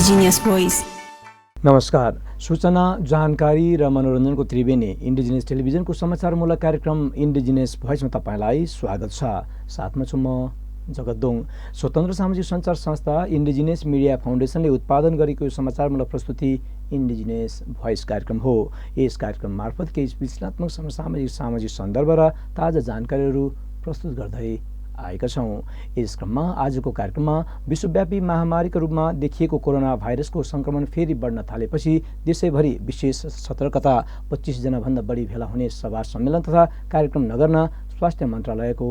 Indigenous Voice। नमस्कार। सूचना, जानकारी र मनोरञ्जनको त्रिवेणी इन्डिजिनियस टेलिभिजनको समाचारमूलक कार्यक्रम इन्डिजिनियस भोइसमा तपाईलाई स्वागत छ। साथमा छु म जगतदोङ। स्वतन्त्र सामाजिक सञ्चार संस्था इन्डिजिनियस मिडिया फाउन्डेसनले उत्पादन गरेको समाचारमूलक प्रस्तुति इन्डिजिनियस भोइस कार्यक्रम हो। यस कार्यक्रम मार्फत केही विश्लेषणात्मक सामाजिक सन्दर्भ र ताजा जानकारीहरू प्रस्तुत गर्दै आएका छौँ। यस क्रममा आजको कार्यक्रममा विश्वव्यापी महामारीका रूपमा देखिएको कोरोना भाइरसको संक्रमण फेरि बढ्न थालेपछि देशैभरि विशेष सतर्कता, 25 जनाभन्दा बढी भेला हुने सभा सम्मेलन तथा कार्यक्रम नगर्न स्वास्थ्य मन्त्रालयको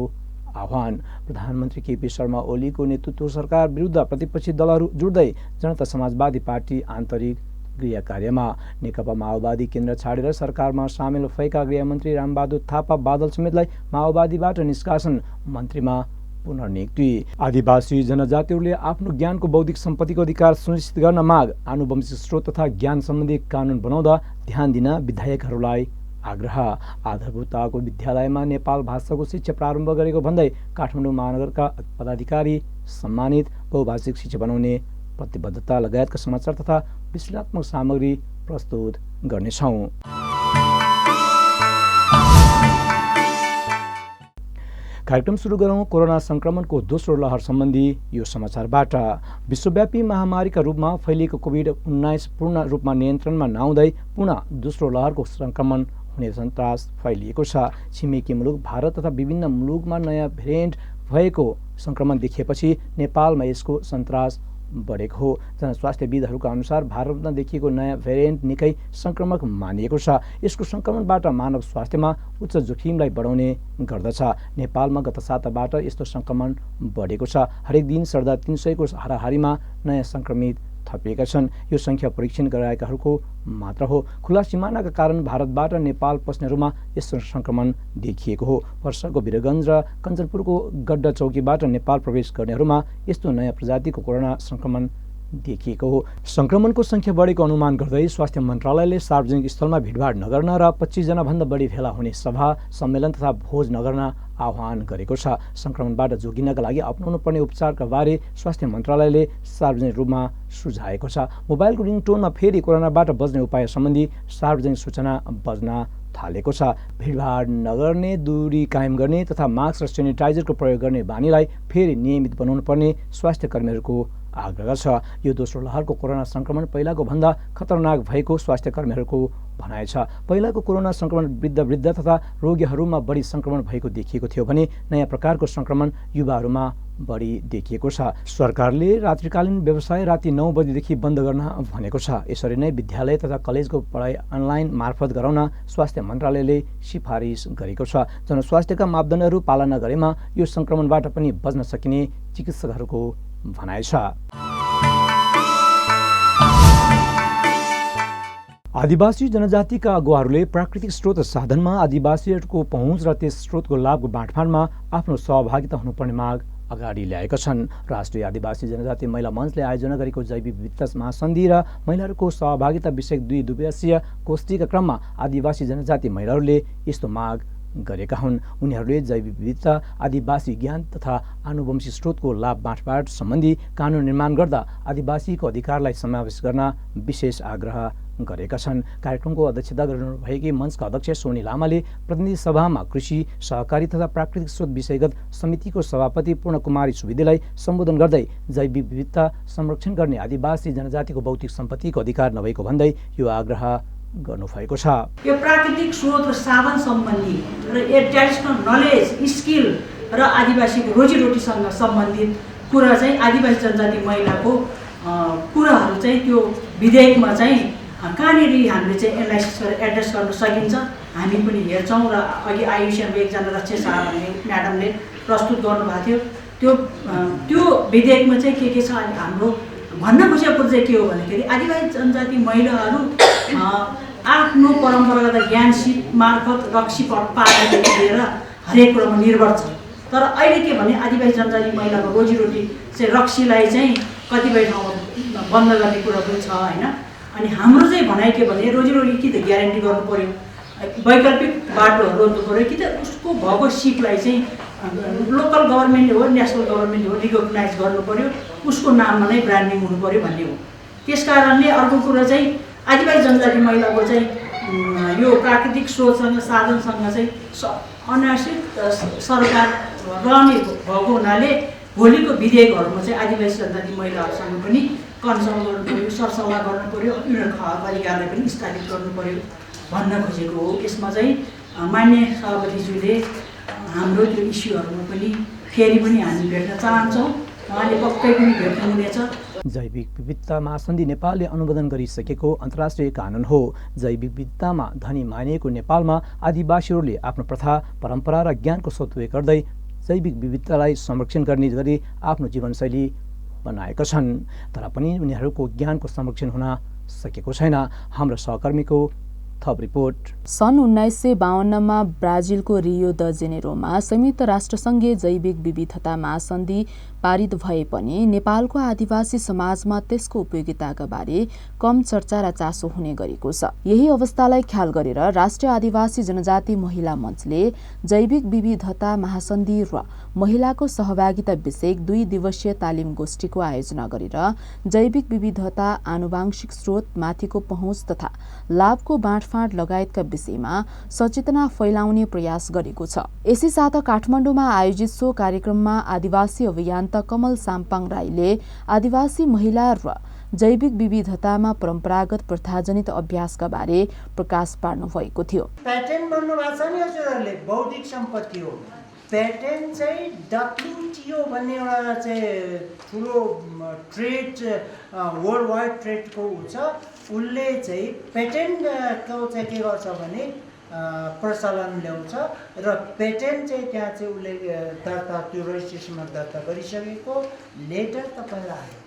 आह्वान। प्रधानमन्त्री केपी शर्मा ओलीको नेतृत्व सरकार विरुद्ध प्रतिपक्षी दलहरू जुट्दै जनता समाजवादी पार्टी आन्तरिक गृह कार्यमा। नेकपा माओवादी केन्द्र छाडेर सरकारमा सामेल भएका गृहमन्त्री रामबहादुर थापा बादल समेतलाई माओवादीबाट निष्कासन, मन्त्रीमा पुनर्नियुक्ति। आदिवासी जनजातिहरूले आफ्नो ज्ञानको बौद्धिक सम्पत्तिको अधिकार सुनिश्चित गर्न माग। आनुवंशिक स्रोत तथा ज्ञान सम्बन्धी कानुन बनाउँदा ध्यान दिन विधायकहरूलाई आग्रह। आधारभूत तहको विद्यालयमा नेपाल भाषाको शिक्षा प्रारम्भ गरेको भन्दै काठमाडौँ महानगरका पदाधिकारी सम्मानित। बहुभाषिक शिक्षा बनाउने प्रतिबद्धता लगायतका समाचार तथा विश्लेषणात्मक सामग्री प्रस्तुत गर्नेछौँ। कार्यक्रम सुरु गरौँ कोरोना संक्रमणको दोस्रो लहर सम्बन्धी यो समाचारबाट। विश्वव्यापी महामारीका रूपमा फैलिएको कोभिड-19 पूर्ण रूपमा नियन्त्रणमा नआउँदै पुनः दोस्रो लहरको संक्रमण हुने सन्तास फैलिएको छ। छिमेकी मुलुक भारत तथा विभिन्न मुलुकमा नयाँ भेरिएन्ट भएको संक्रमण देखिएपछि नेपालमा यसको सन्तास बढेको हो। जनस्वास्थ्यविदहरूका अनुसार भारतमा देखिएको नयाँ भेरिएन्ट निकै संक्रमक मानिएको छ। यसको संक्रमणबाट मानव स्वास्थ्यमा उच्च जोखिमलाई बढाउने गर्दछ। नेपालमा गत साताबाट यस्तो संक्रमण बढेको छ। हरेक दिन 350 को हाराहारीमा नयाँ संक्रमित थपिएका छन्। यो संख्या परीक्षण गराएकाहरूको मात्र हो। खुला सिमानाका कारण भारतबाट नेपाल पस्नेहरूमा यस्तो संक्रमण देखिएको हो। पर्साको वीरगञ्ज र कञ्चनपुरको गड्डा चौकीबाट नेपाल प्रवेश गर्नेहरूमा यस्तो नयाँ प्रजातिको कोरोना संक्रमण देखिएको हो। संक्रमणको संख्या बढेको अनुमान गर्दै स्वास्थ्य मन्त्रालयले सार्वजनिक स्थलमा भिडभाड नगर्न र 25 जनाभन्दा बढी भेला हुने सभा सम्मेलन तथा भोज नगर्न आह्वान गरेको छ। संक्रमणबाट जोगिनका लागि अपनाउनु पर्ने उपचारका बारे स्वास्थ्य मन्त्रालयले सार्वजनिक रूपमा सुझाएको छ। मोबाइलको रिङटोनमा फेरि कोरोनाबाट बच्ने उपाय सम्बन्धी सार्वजनिक सूचना बज्न थालेको छ। भिडभाड नगर्ने, दूरी कायम गर्ने तथा मास्क र सेनिटाइजरको प्रयोग गर्ने बानीलाई फेरि नियमित बनाउनु पर्ने स्वास्थ्य कर्मीहरूको आग्रह छ। यो दोस्रो लहरको कोरोना संक्रमण पहिलाको भन्दा खतरनाक भएको स्वास्थ्य कर्मीहरूको भनाइ छ। पहिलाको कोरोना संक्रमण वृद्ध तथा रोगीहरूमा बढी संक्रमण भएको देखिएको थियो भने नयाँ प्रकारको संक्रमण युवाहरूमा बढी देखिएको छ। सरकारले रात्रिकालीन व्यवसाय राति 9 बजेदेखि बन्द गर्न भनेको छ। यसरी नै विद्यालय तथा कलेजको पढाइ अनलाइन मार्फत गराउन स्वास्थ्य मन्त्रालयले सिफारिस गरेको छ। जनस्वास्थ्यका मापदण्डहरू पालना गरेमा यो संक्रमणबाट पनि बच्न सकिने चिकित्सकहरूको भनाइ छ। आदिवासी जनजातिका अगुवाहरूले प्राकृतिक स्रोत साधनमा आदिवासीहरूको पहुँच र त्यस स्रोतको लाभको बाँडफाँडमा आफ्नो सहभागिता हुनुपर्ने माग अगाडि ल्याएका छन्। राष्ट्रिय आदिवासी जनजाति महिला मञ्चले आयोजना गरेको जैविक विविधता महासन्धि र महिलाहरूको सहभागिता विषयक 2 दिवसीय गोष्ठीका क्रममा आदिवासी जनजाति महिलाहरूले यस्तो माग गरेका हुन्। उनीहरूले जैविक विविधता, आदिवासी ज्ञान तथा आनुवंशिक स्रोतको लाभ बाँडफाँड सम्बन्धी कानुन निर्माण गर्दा आदिवासीको अधिकारलाई समावेश गर्न विशेष आग्रह गरेका छन्। कार्यक्रमको अध्यक्षता गर्नुभएकी मञ्चका अध्यक्ष सोनी लामाले प्रतिनिधि सभामा कृषि, सहकारी तथा प्राकृतिक स्रोत विषयगत समितिको सभापति पूर्णकुमारी सुवेदीलाई सम्बोधन गर्दै जैविक विविधता संरक्षण गर्ने आदिवासी जनजातिको भौतिक सम्पत्तिको अधिकार नभएको भन्दै यो आग्रह गर्नुभएको छ। यो प्राकृतिक स्रोत र साधन सम्बन्धी र ट्रेडिसनल नलेज, स्किल र आदिवासीको रोजीरोटीसँग सम्बन्धित कुरा चाहिँ आदिवासी जनजाति महिलाको कुराहरू चाहिँ त्यो विधेयकमा चाहिँ कहाँनिर हामीले चाहिँ एनालाइसिस गरेर एड्रेस गर्न सकिन्छ हामी पनि हेर्छौँ। र अघि आयुष्यको एकजना रक्षा शाह भन्ने म्याडमले प्रस्तुत गर्नुभएको थियो। त्यो विधेयकमा चाहिँ के छ हाम्रो भन्न खोजेको चाहिँ के हो भन्दाखेरि आदिवासी जनजाति महिलाहरू आफ्नो परम्परागत ज्ञान सिप मार्फत रक्सी पालनदेखि लिएर हरेक कुरामा निर्भर छ। तर अहिले के भने आदिवासी जनजाति महिलाको रोजीरोटी चाहिँ रक्सीलाई चाहिँ कतिपय ठाउँमा बन्द गर्ने कुरा पनि छ होइन। अनि हाम्रो चाहिँ भनाइ के भने रोजीरोटी कि त ग्यारेन्टी गर्नु पर्यो, वैकल्पिक बाटोहरू रोज्नु पर्यो कि त उसको भएको सिपलाई चाहिँ लोकल गभर्मेन्टले हो, नेसनल गभर्मेन्टले हो रिकगनाइज गर्नु पर्यो, उसको नाममा नै ब्रान्डिङ हुनु पर्यो भन्ने हो। त्यस कारणले अर्को कुरो चाहिँ आदिवासी जनजाति महिलाको चाहिँ यो प्राकृतिक स्रोतसँग साधनसँग चाहिँ अनाश्रित सरकार रहने भएको हुनाले भोलिको विधेयकहरूमा चाहिँ आदिवासी जनजाति महिलाहरूसँग पनि कन्सल्ट गर्नु पऱ्यो, सरसल्लाह गर्नु पऱ्यो, युनियन अधिकारलाई पनि स्थापित गर्नु पऱ्यो भन्न खोजेको हो। यसमा चाहिँ मान्य सभापतिज्यूले हाम्रो त्यो इस्युहरूमा पनि फेरि पनि हामी भेट्न चाहन्छौँ, उहाँले पक्कै पनि भेट्नुहुनेछ। जैविक विविधता महासन्धि नेपालले अनुमोदन गरिसकेको अन्तर्राष्ट्रिय कानुन हो। जैविक विविधतामा धनी मानिएको नेपालमा आदिवासीहरूले आफ्नो प्रथा, परम्परा र ज्ञानको सदुपयोग गर्दै जैविक विविधतालाई संरक्षण गर्ने गरी आफ्नो जीवनशैली बनाएका छन्। तर पनि उनीहरूको ज्ञानको संरक्षण हुन सकेको छैन। हाम्रो सहकर्मीको थप रिपोर्ट। सन् 1952 ब्राजिलको रियो द जेनेरोमा संयुक्त राष्ट्रसङ्घीय जैविक विविधता महासन्धि पारित भए पनि नेपालको आदिवासी समाजमा त्यसको उपयोगिताका बारे कम चर्चा र चासो हुने गरेको छ। यही अवस्थालाई ख्याल गरेर राष्ट्रिय आदिवासी जनजाति महिला मञ्चले जैविक विविधता महासन्धि र महिलाको सहभागिता विषयक 2 दिवसीय तालिम गोष्ठीको आयोजना गरेर जैविक विविधता, आनुवांशिक स्रोत, माथिको पहुँच तथा लाभको बाँडफाँड लगायतका विषयमा सचेतना फैलाउने प्रयास गरेको छ। यसै साथ काठमाडौँमा आयोजित सो कार्यक्रममा आदिवासी अभियन्ता कमल साम्पाङ राईले आदिवासी महिला र जैविक विविधतामा परम्परागत प्रथाजनित अभ्यासका बारे प्रकाश पार्नु भएको थियो। प्याटेन्ट भन्नुभएको छ नि हजुरहरूले, बौद्धिक सम्पत्ति हो। प्याटेन्ट चाहिँ WTO भन्ने एउटा चाहिँ ठुलो ट्रेड, वर्ल्ड वाइड ट्रेडको ऊ छ। उसले चाहिँ पेटेन्टको चाहिँ के गर्छ भने प्रचलन ल्याउँछ र पेटेन्ट चाहिँ त्यहाँ चाहिँ उसले दर्ता, त्यो रजिस्ट्रेसनमा दर्ता गरिसकेको लेटर तपाईँलाई आयो।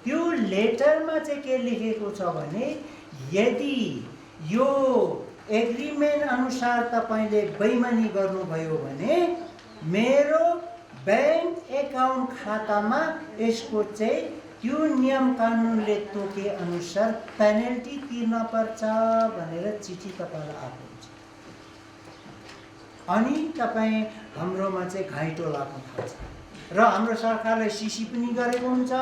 त्यो लेटरमा चाहिँ के लेखेको छ भने यदि यो एग्रिमेन्ट अनुसार तपाईँले बेइमानी गर्नुभयो भने मेरो ब्याङ्क एकाउन्ट खातामा यसको चाहिँ त्यो नियम कानुनले तोके अनुसार पेनल्टी तिर्न पर्छ भनेर चिठी तपाईँलाई आएको हुन्छ। अनि तपाईँ हाम्रोमा चाहिँ घाइतो लाग्नु थाल्छ र हाम्रो सरकारले सिसी पनि गरेको हुन्छ,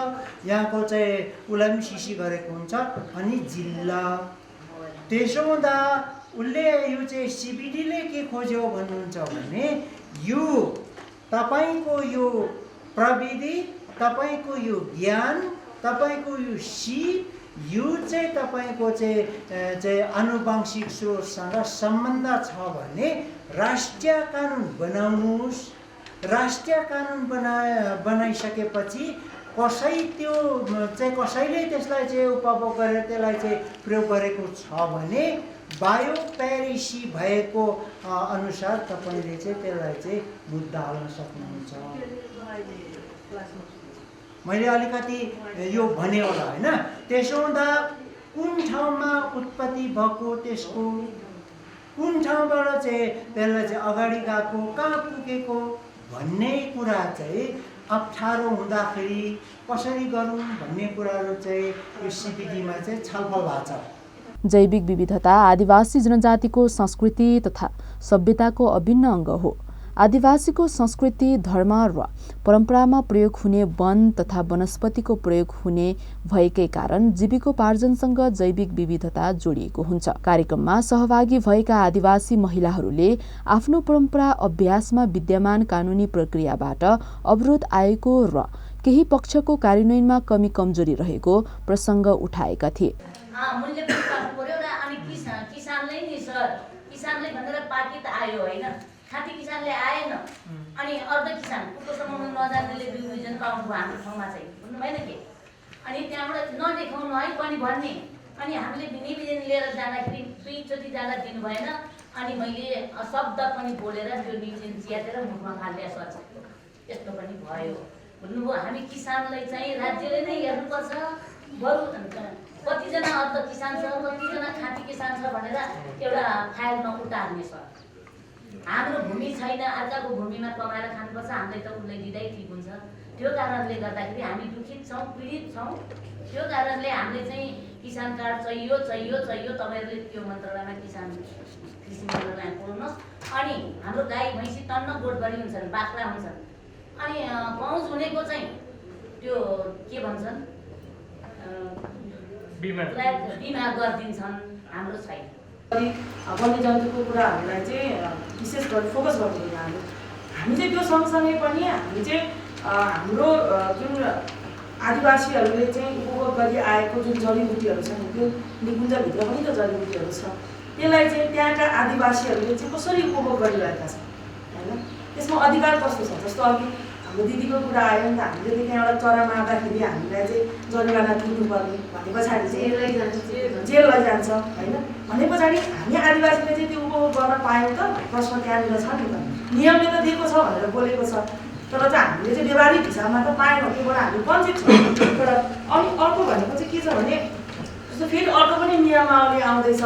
यहाँको चाहिँ उसलाई पनि सिसी गरेको हुन्छ। अनि जिल्ला त्यसो हुँदा उसले यो चाहिँ CBDले के खोज्यो भन्नुहुन्छ भने यो तपाईँको यो प्रविधि, तपाईँको यो ज्ञान, तपाईँको यो सिप, यो चाहिँ तपाईँको चाहिँ आनुवंशिक स्रोतसँग सम्बन्ध छ भने राष्ट्रिय कानुन बनाउनुहोस्। राष्ट्रिय कानुन बनाइसकेपछि कसैले त्यसलाई चाहिँ उपभोग गरेर त्यसलाई चाहिँ प्रयोग गरेको छ भने बायोपेरिसी भएको अनुसार तपाईँले चाहिँ त्यसलाई चाहिँ मुद्दा हाल्न सक्नुहुन्छ। मैले अलिकति यो भने होला हैन। त्यसो हुँदा कुन ठाउँमा उत्पत्ति भएको, त्यसको कुन ठाउँबाट चाहिँ त्यसलाई चाहिँ अगाडि गएको, कहाँ पुगेको भन्ने कुरा चाहिँ अप्ठ्यारो हुँदाखेरि कसरी गरौँ भन्ने कुराहरू चाहिँ यो CBDमा चाहिँ छलफल भएको छ। जैविक विविधता आदिवासी जनजातिको संस्कृति तथा सभ्यताको अभिन्न अङ्ग हो। आदिवासीको संस्कृति, धर्म र परम्परामा प्रयोग हुने वन तथा वनस्पतिको प्रयोग हुने भएकै कारण जीविकोपार्जनसँग जैविक विविधता जोडिएको हुन्छ। कार्यक्रममा सहभागी भएका आदिवासी महिलाहरूले आफ्नो परम्परा अभ्यासमा विद्यमान कानुनी प्रक्रियाबाट अवरोध आएको र केही पक्षको कार्यान्वयनमा कमी कमजोरी रहेको प्रसङ्ग उठाएका थिए। मूल्य पनि पर्यो र अनि किसानले नि सर, किसानले भनेर पाकित आयो हैन, खाती किसानले आएन, अनि अर्ध किसान कुपोषणमा नजान्नेले बिउबिजन पाउनुभयो हाम्रो ठाउँमा चाहिँ, बुझ्नु भएन के। अनि त्यहाँबाट नदेखाउनु है पनि भन्ने, अनि हामीले निवेदन लिएर जाँदाखेरि 2 चोटि जाँदा दिनु भएन। अनि मैले शब्द पनि बोलेर त्यो निवेदन च्यातेर मुखमा फाल्ने सोच, यस्तो पनि भयो। भन्नुभयो हामी किसानलाई चाहिँ राज्यले नै हेर्नुपर्छ, बरु कतिजना अर्ध किसान छ, कतिजना खाती किसान छ भनेर एउटा फाइलमा उतार्ने छ। हाम्रो भूमि छैन, अर्काको भूमिमा कमाएर खानुपर्छ, हामीलाई त उसलाई दिँदै ठिक हुन्छ। त्यो कारणले गर्दाखेरि हामी दुखित छौँ, पीडित छौँ। त्यो कारणले हामीले चाहिँ किसान कार्ड चाहियो चाहियो चाहियो, तपाईँहरूले त्यो मन्त्रालयमा कृषि मन्त्रालयमा बोल्नुहोस्। अनि हाम्रो गाई भैँसी तन्न गोठभरि हुन्छन्, बाख्रा हुन्छन्, अनि पहुँच हुनेको चाहिँ त्यो के भन्छन् बिमा गरिदिन्छन्, हाम्रो छैन। वन्यजन्तुको कुराहरूलाई चाहिँ विशेष गरी फोकस गर्दैन हामी चाहिँ त्यो सँगसँगै पनि हामी चाहिँ हाम्रो जुन आदिवासीहरूले चाहिँ उपभोग गरी आएको जुन जडीबुटीहरू छन् त्यो निकुञ्जभित्र पनि त जडीबुटीहरू छ, त्यसलाई चाहिँ त्यहाँका आदिवासीहरूले चाहिँ कसरी उपभोग गरिरहेका छन् होइन, त्यसमा अधिकार कस्तो छ। जस्तो अघि हाम्रो दिदीको कुरा आयो नि त, हामीले त्यहाँबाट चरा मार्दाखेरि हामीलाई चाहिँ जरिवाना तिर्नुपर्ने भने पछाडि चाहिँ जेल लैजान्छ होइन, भने पछाडि हामी आदिवासीले चाहिँ त्यो उपभोग गर्न पायौँ त, प्रश्न त्यहाँनिर छ नि त। नियमले त दिएको छ भनेर बोलेको छ, तर चाहिँ हामीले चाहिँ व्यवहारिक हिसाबमा त पाएनौँ, त्योबाट हामी वञ्चित छौँ। तर अनि अर्को भनेको चाहिँ के छ भने जस्तो फेरि अर्को पनि नियमावली आउँदैछ,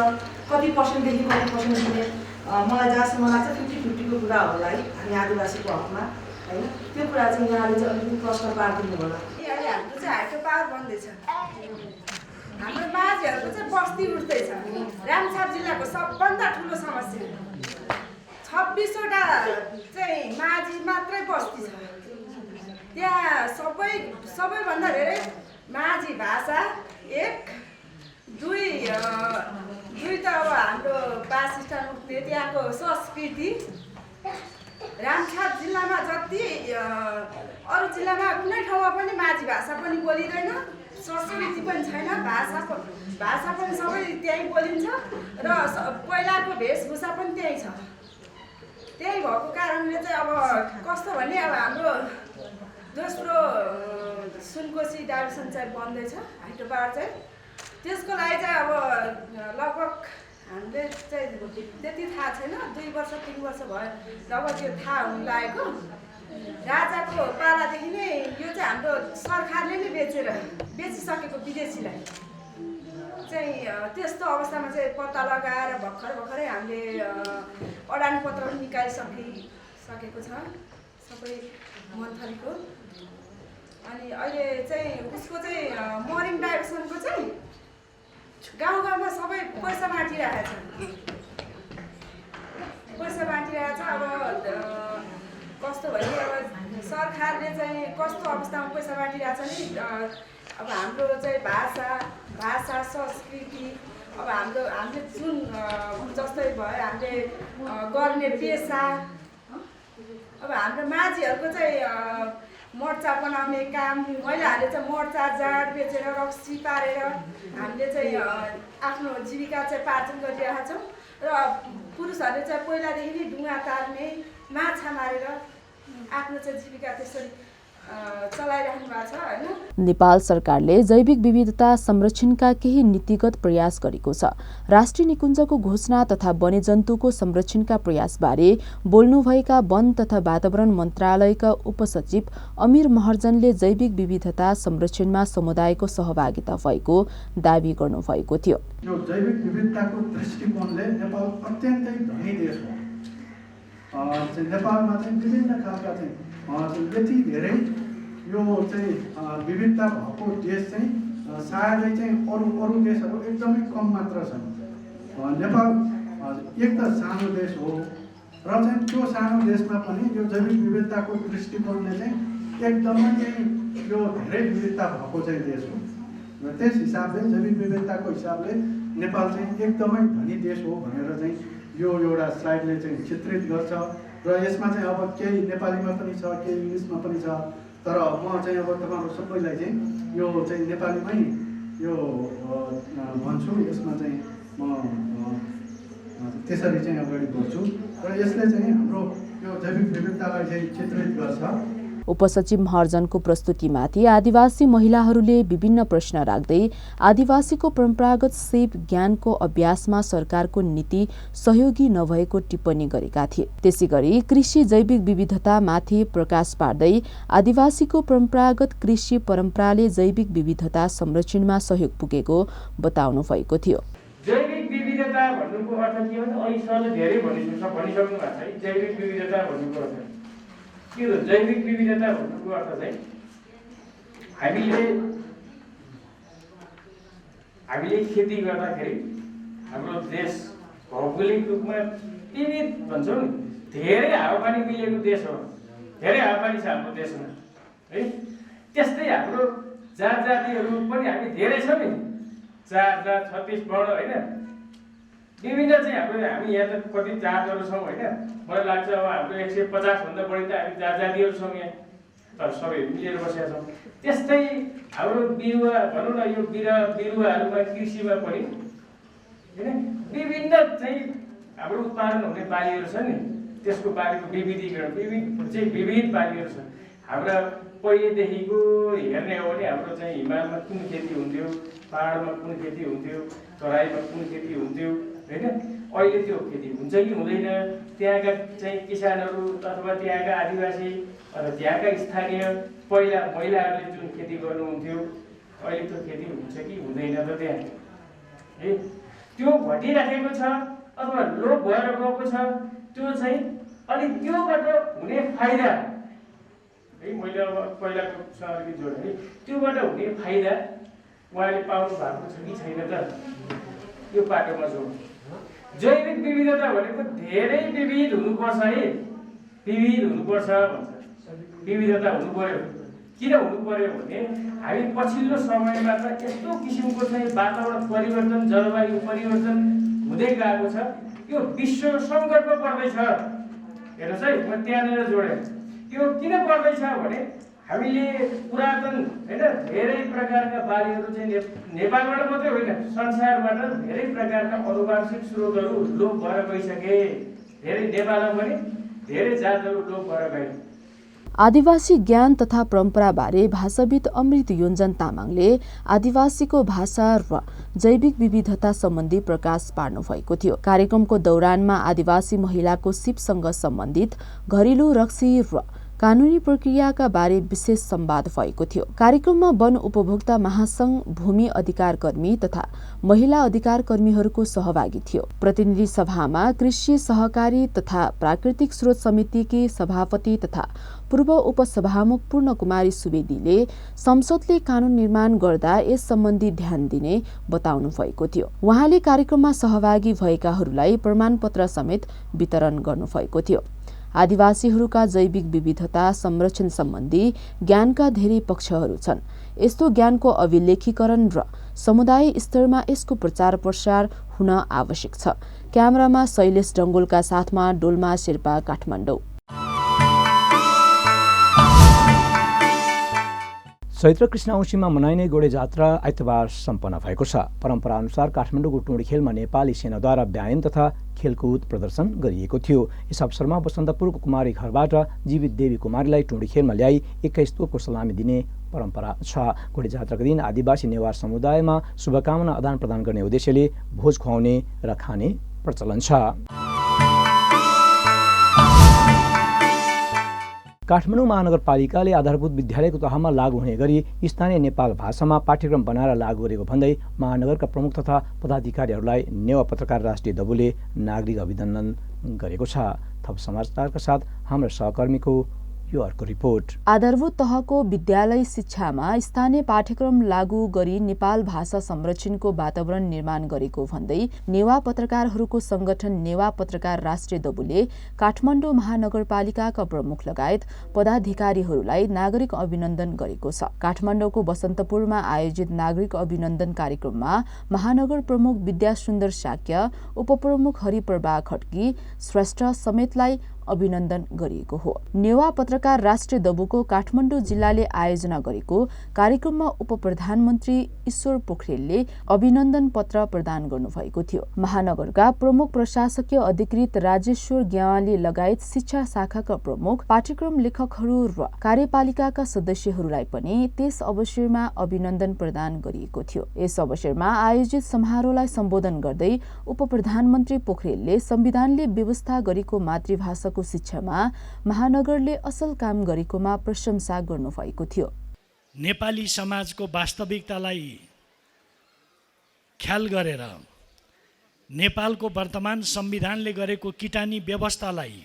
कति पर्सेन्टदेखि कति पर्सेन्ट दिने, मलाई जहाँसम्म लाग्छ 50-50को कुरा होला है हामी आदिवासीको हकमा होइन, त्यो कुरा चाहिँ यहाँले चाहिँ अलिकति प्रश्न पारिदिनु होला। अहिले हाम्रो चाहिँ हाइड्रो पावर बन्दैछ, हाम्रो माझीहरूको चाहिँ बस्ती उठ्दैछ। रामछाप जिल्लाको सबभन्दा ठुलो समस्या 26वटा चाहिँ माझी मात्रै बस्ती छ, त्यहाँ सबैभन्दा धेरै माझी भाषा, एक दुई त अब हाम्रो वासस्थान उठ्ने त्यहाँको संस्कृति। रामछाप जिल्लामा जति अरू जिल्लामा कुनै ठाउँमा पनि माझी भाषा पनि बोलिँदैन, संस्कृति पनि छैन, भाषा पनि सबै त्यहीँ बोलिन्छ र पहिलाको वेशभूषा पनि त्यहीँ छ। त्यही भएको कारणले चाहिँ अब कस्तो भने अब हाम्रो दोस्रो सुनकोशी डाइभर्सन चाहिँ बन्दैछ हाइड्रो पावर चाहिँ, त्यसको लागि चाहिँ अब लगभग हामीले चाहिँ त्यति थाहा छैन, 2 वर्ष 3 वर्ष भयो लगभग त्यो थाहा हुनु लागेको। राजाको पालादेखि नै यो चाहिँ हाम्रो सरकारले नै बेचिसकेको विदेशीलाई चाहिँ, त्यस्तो अवस्थामा चाहिँ पत्ता लगाएर भर्खरै हामीले अडान पत्र पनि निकालिसकेको छ सबै मन्थलीको। अनि अहिले चाहिँ उसको चाहिँ मरिङ डाइभर्सनको चाहिँ गाउँमा सबै पैसा बाँटिरहेको छ। अब कस्तो भने अब सरकारले चाहिँ कस्तो अवस्थामा पैसा बाँटिरहेछ नि, अब हाम्रो चाहिँ भाषा संस्कृति, अब हामीले जुन जस्तै भयो हामीले गर्ने पेसा, अब हाम्रो माझीहरूको चाहिँ मोर्चा बनाउने काम, महिलाहरूले चाहिँ मोर्चा जाँड बेचेर रक्सी पारेर हामीले चाहिँ आफ्नो जीविका चाहिँ पार्जन गरिरहेका छौँ र पुरुषहरूले चाहिँ पहिलादेखि नै ढुङ्गा तार्ने, माछा मारेर आफ्नो चाहिँ जीविका त्यसरी चलाइराख्नु भएको छ होइन। नेपाल सरकारले जैविक विविधता संरक्षणका केही नीतिगत प्रयास गरेको छ। राष्ट्रिय निकुञ्जको घोषणा तथा वन्यजन्तुको संरक्षणका प्रयासबारे बोल्नुभएका वन तथा वातावरण मन्त्रालयका उपसचिव अमीर महर्जनले जैविक विविधता संरक्षणमा समुदायको सहभागिता भएको दावी गर्नुभएको थियो। यो जैविक विविधताको दृष्टिकोणले नेपाल अत्यन्तै धनी देश हो। नेपालमा चाहिँ विभिन्न खालका चाहिँ यति धेरै यो चाहिँ विविधता भएको देश चाहिँ सायदै चाहिँ अरू देशहरू एकदमै कम मात्र छन्। नेपाल एक त सानो देश हो र चाहिँ त्यो सानो देशमा पनि यो जैविक विविधताको दृष्टिकोणले चाहिँ एकदमै चाहिँ यो धेरै विविधता भएको चाहिँ देश हो र त्यस हिसाबले जैविक विविधताको हिसाबले नेपाल चाहिँ एकदमै धनी देश हो भनेर चाहिँ यो एउटा स्लाइडले चाहिँ चित्रित गर्छ र यसमा चाहिँ अब केही नेपालीमा पनि छ, केही इङ्ग्लिसमा पनि छ, तर म चाहिँ अब तपाईँहरू सबैलाई चाहिँ यो चाहिँ नेपालीमै यो भन्छु। यसमा चाहिँ म त्यसरी चाहिँ अगाडि बढ्छु र यसले चाहिँ हाम्रो यो जैविक विविधतालाई चाहिँ चित्रित गर्छ। उपसचिव महर्जनको प्रस्तुतिमाथि आदिवासी महिलाहरूले विभिन्न प्रश्न राख्दै आदिवासीको परम्परागत सेप ज्ञानको अभ्यासमा सरकारको नीति सहयोगी नभएको टिप्पणी गरेका थिए। त्यसैगरी कृषि जैविक विविधतामाथि प्रकाश पार्दै आदिवासीको परम्परागत कृषि परम्पराले जैविक विविधता संरक्षणमा सहयोग पुगेको बताउनु भएको थियो। जैविक विविधता भन्नुको अर्थ के हो? अघि सरले धेरै भनिसक्नु भएको छ। जैविक विविधता भन्नुको अर्थ के हो? जैविक विविधता भन्नुको अर्थ चाहिँ हामीले खेती गर्दाखेरि हाम्रो देश भौगोलिक रूपमा विविध भन्छौँ नि, धेरै हावापानी मिलेको देश हो, धेरै हावापानी छ हाम्रो देशमा है। त्यस्तै हाम्रो जात जातिहरू पनि हामी धेरै छौँ नि, 4 जात 36 वर्ण होइन, विभिन्न चाहिँ हामी यहाँ त कति जातहरू छौँ होइन। मलाई लाग्छ अब हाम्रो 150 भन्दा बढी त हामी जात जातिहरू छौँ यहाँ, तर सबै मिलेर बसेका छौँ। त्यस्तै हाम्रो बिरुवा भनौँ न, यो बिरुवाहरूमा कृषिमा पनि होइन विभिन्न चाहिँ हाम्रो उत्पादन हुने बालीहरू छ नि, त्यसको बालीको विविधीकरण विविध बालीहरू छ। हाम्रा पहिलेदेखिको हेर्ने हो भने हाम्रो चाहिँ हिमालमा कुन खेती हुन्थ्यो, पहाडमा कुन खेती हुन्थ्यो, तराईमा कुन खेती हुन्थ्यो होइन। अहिले त्यो खेती हुन्छ कि हुँदैन, त्यहाँका चाहिँ किसानहरू अथवा त्यहाँका आदिवासी अथवा त्यहाँका स्थानीय पहिला महिलाहरूले जुन खेती गर्नुहुन्थ्यो, अहिले त्यो खेती हुन्छ कि हुँदैन त त्यहाँ है। त्यो घटिराखेको छ अथवा लोप भएर गएको छ, त्यो चाहिँ अनि त्योबाट हुने फाइदा है, मैले अब पहिलाको अलिकति जोडेँ है, त्योबाट हुने फाइदा उहाँले पाउनु भएको छ कि छैन त, यो बाटोमा जोड। जैविक विविधता भनेको धेरै विविध हुनुपर्छ है, विविध हुनुपर्छ भन्छ। विविधता हुनु पर्यो, किन हुनु पर्यो भने हामी पछिल्लो समयमा त यस्तो किसिमको चाहिँ वातावरण परिवर्तन, जलवायु परिवर्तन हुँदै गएको छ, यो विश्व सङ्कटमा पर्दैछ। हेर्नुहोस् है, म त्यहाँनिर जोडेँ। यो किन पर्दैछ भने हामीले पुरातन होइन धेरै प्रकारका बालीहरू चाहिँ नेपालबाट मात्रै होइन, संसारबाट धेरै प्रकारका आनुवंशिक स्रोतहरू लोप भएर गइसके। धेरै नेपालमा पनि धेरै जातहरू लोप भएर गए। आदिवासी ज्ञान तथा परम्पराबारे भाषाविद अमृत योञ्जन तामाङले आदिवासीको भाषा र जैविक विविधता सम्बन्धी प्रकाश पार्नु भएको थियो। कार्यक्रमको दौरानमा आदिवासी महिलाको सिपसँग सम्बन्धित घरेलु रक्सी र कानूनी प्रक्रियाका बारे विशेष संवाद भएको थियो। कार्यक्रममा वन उपभोक्ता महासंघ, भूमि अधिकार कर्मी तथा महिला अधिकार कर्मीहरूको सहभागी थियो। प्रतिनिधि सभामा कृषि सहकारी तथा प्राकृतिक स्रोत समितिकी सभापति तथा पूर्व उपसभामुख पूर्ण कुमारी सुवेदीले संसदले कानून निर्माण गर्दा यस सम्बन्धी ध्यान दिने बताउनु भएको थियो। उहाँले कार्यक्रममा सहभागी भएकाहरूलाई प्रमाणपत्र समेत वितरण गर्नुभएको थियो। आदिवासीहरूका जैविक विविधता संरक्षण सम्बन्धी ज्ञानका धेरै पक्षहरू छन्। यस्तो ज्ञानको अभिलेखीकरण र समुदाय स्तरमा यसको प्रचार प्रसार हुन आवश्यक छ। क्यामेरामा शैलेश डङ्गोलका साथमा डोल्मा शेर्पा, काठमाडौँ। चैत्र कृष्ण औँसीमा मनाइने गोडे जात्रा आइतबार सम्पन्न भएको छ। परम्परा अनुसार काठमाडौँको टुँडीखेलमा नेपाली सेनाद्वारा व्यायाम तथा खेलकुद प्रदर्शन गरिएको थियो। यस अवसरमा बसन्तपुरको कुमारी घरबाट जीवित देवी कुमारीलाई टुँडीखेलमा ल्याई 21 तोपको सलामी दिने परम्परा छ। गोडे जात्राको दिन आदिवासी नेवार समुदायमा शुभकामना आदान प्रदान गर्ने उद्देश्यले भोज खुवाउने र खाने प्रचलन छ। काठमाडौँ महानगरपालिकाले आधारभूत विद्यालयको तहमा लागू हुने गरी स्थानीय नेपाल भाषामा पाठ्यक्रम बनाएर लागू गरेको भन्दै महानगरका प्रमुख तथा पदाधिकारीहरूलाई नेवा पत्रकार राष्ट्रिय दबुले नागरिक अभिनन्दन गरेको छ। थप समाचारका साथ हाम्रो सहकर्मीको यो अर्को रिपोर्ट। आधारभूत तहको विद्यालय शिक्षामा स्थानीय पाठ्यक्रम लागू गरी नेपाल भाषा संरक्षणको वातावरण निर्माण गरेको भन्दै नेवा पत्रकारहरूको संगठन नेवा पत्रकार राष्ट्रिय दबुले काठमाडौँ महानगरपालिकाका प्रमुख लगायत पदाधिकारीहरूलाई नागरिक अभिनन्दन गरेको छ। काठमाडौँको बसन्तपुरमा आयोजित नागरिक अभिनन्दन कार्यक्रममा महानगर प्रमुख विद्यासुन्दर शाक्य, उपप्रमुख हरिप्रभा खड्की श्रेष्ठ समेतलाई अभिनन्दन गरिएको हो। नेवा पत्रकार राष्ट्रिय दबुको काठमाडौँ जिल्लाले आयोजना गरेको कार्यक्रममा उपप्रधानमन्त्री ईश्वर पोखरेलले अभिनन्दन पत्र प्रदान गर्नुभएको थियो। महानगरका प्रमुख प्रशासकीय अधिकृत राजेश्वर ग्यावाली लगायत शिक्षा शाखाका प्रमुख, पाठ्यक्रम लेखकहरू र कार्यपालिकाका सदस्यहरूलाई पनि त्यस अवसरमा अभिनन्दन प्रदान गरिएको थियो। यस अवसरमा आयोजित समारोहलाई सम्बोधन गर्दै उपप्रधानमन्त्री पोखरेलले संविधानले व्यवस्था गरेको मातृभाषा शिक्षामा महानगरले असल काम गरेकोमा प्रशंसा गर्नुभएको थियो। नेपाली समाजको वास्तविकतालाई ख्याल गरेर नेपालको वर्तमान संविधानले गरेको किटानी व्यवस्थालाई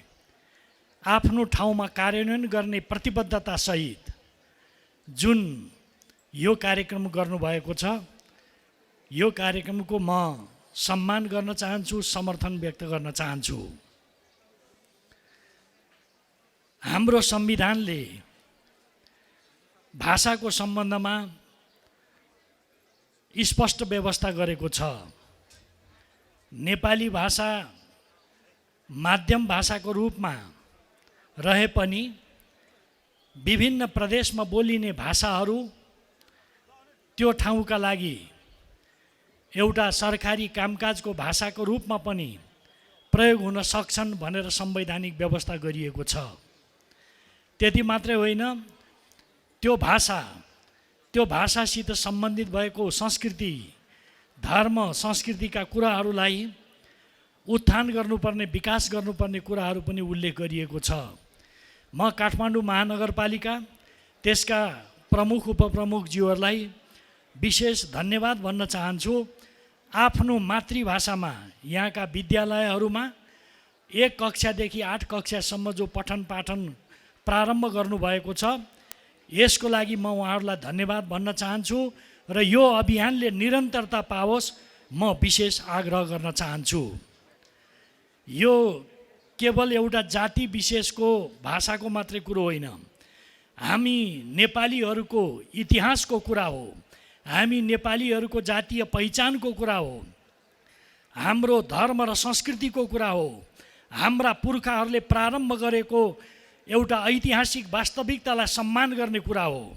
आफ्नो ठाउँमा कार्यान्वयन गर्ने प्रतिबद्धता सहित जुन यो कार्यक्रम गर्नुभएको छ, यो कार्यक्रमको म सम्मान गर्न चाहन्छु, समर्थन व्यक्त गर्न चाहन्छु। हाम्रो संविधानले भाषाको सम्बन्धमा स्पष्ट व्यवस्था गरेको छ। नेपाली भाषा माध्यम भाषाको रूपमा रहे पनि विभिन्न प्रदेशमा बोलिने भाषाहरू त्यो ठाउँका लागि एउटा सरकारी कामकाजको भाषाको रूपमा पनि प्रयोग हुन सक्छन् भनेर संवैधानिक व्यवस्था गरिएको छ। त्यति मात्रै होइन, त्यो भाषासित सम्बन्धित भएको संस्कृति, धर्म, संस्कृतिका कुराहरूलाई उत्थान गर्नुपर्ने, विकास गर्नुपर्ने कुराहरू पनि उल्लेख गरिएको छ। म काठमाडौँ महानगरपालिका, त्यसका प्रमुख उपप्रमुखज्यूहरूलाई विशेष धन्यवाद भन्न चाहन्छु। आफ्नो मातृभाषामा यहाँका विद्यालयहरूमा 1 कक्षादेखि 8 कक्षासम्म जो पठन पाठन प्रारम्भ गर्नुभएको छ, यसको लागि म उहाँहरूलाई धन्यवाद भन्न चाहन्छु र यो अभियानले निरन्तरता पाओस्, म विशेष आग्रह गर्न चाहन्छु। यो केवल एउटा जाति विशेषको भाषाको मात्रै कुरो होइन, हामी नेपालीहरूको इतिहासको कुरा हो, हामी नेपालीहरूको जातीय पहिचानको कुरा हो, हाम्रो धर्म र संस्कृतिको कुरा हो, हाम्रा पुर्खाहरूले प्रारम्भ गरेको एउटा ऐतिहासिक वास्तविकतालाई सम्मान गर्ने कुरा हो।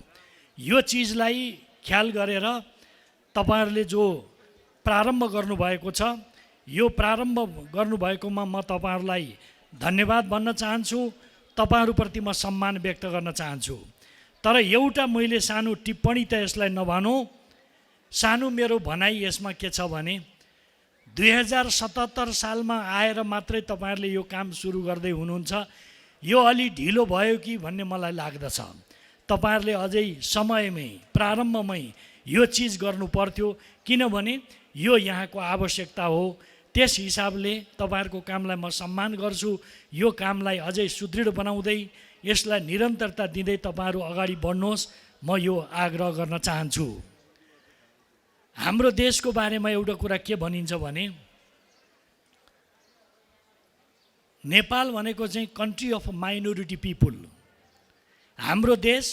यो चिजलाई ख्याल गरेर तपाईहरुले जो प्रारम्भ गर्नुभएको छ, यो प्रारम्भ गर्नुभएकोमा म तपाईहरुलाई धन्यवाद भन्न चाहन्छु, तपाईहरुप्रति म सम्मान व्यक्त गर्न चाहन्छु। तर एउटा मैले सानो टिप्पणी त यसलाई नभनौँ, सानो मेरो भनाइ यसमा के छ भने 2077 सालमा आएर मात्रै तपाईहरुले यो काम सुरु गर्दै हुनुहुन्छ, यो अलि ढिलो भयो कि भन्ने मलाई लाग्दछ। तपाईहरुले अझै समयमै, प्रारम्भमै यो चिज गर्नु पर्थ्यो, किनभने यो यहाँको आवश्यकता हो। त्यस हिसाबले तपाईहरुको कामलाई म सम्मान गर्छु। यो कामलाई अझै सुदृढ बनाउँदै यसलाई निरन्तरता दिँदै तपाईहरु अगाडि बढ्नुहोस्, म यो आग्रह गर्न चाहन्छु। हाम्रो देशको बारेमा एउटा कुरा के भनिन्छ भने नेपाल भनेको चाहिँ कन्ट्री अफ माइनोरिटी पिपुल। हाम्रो देश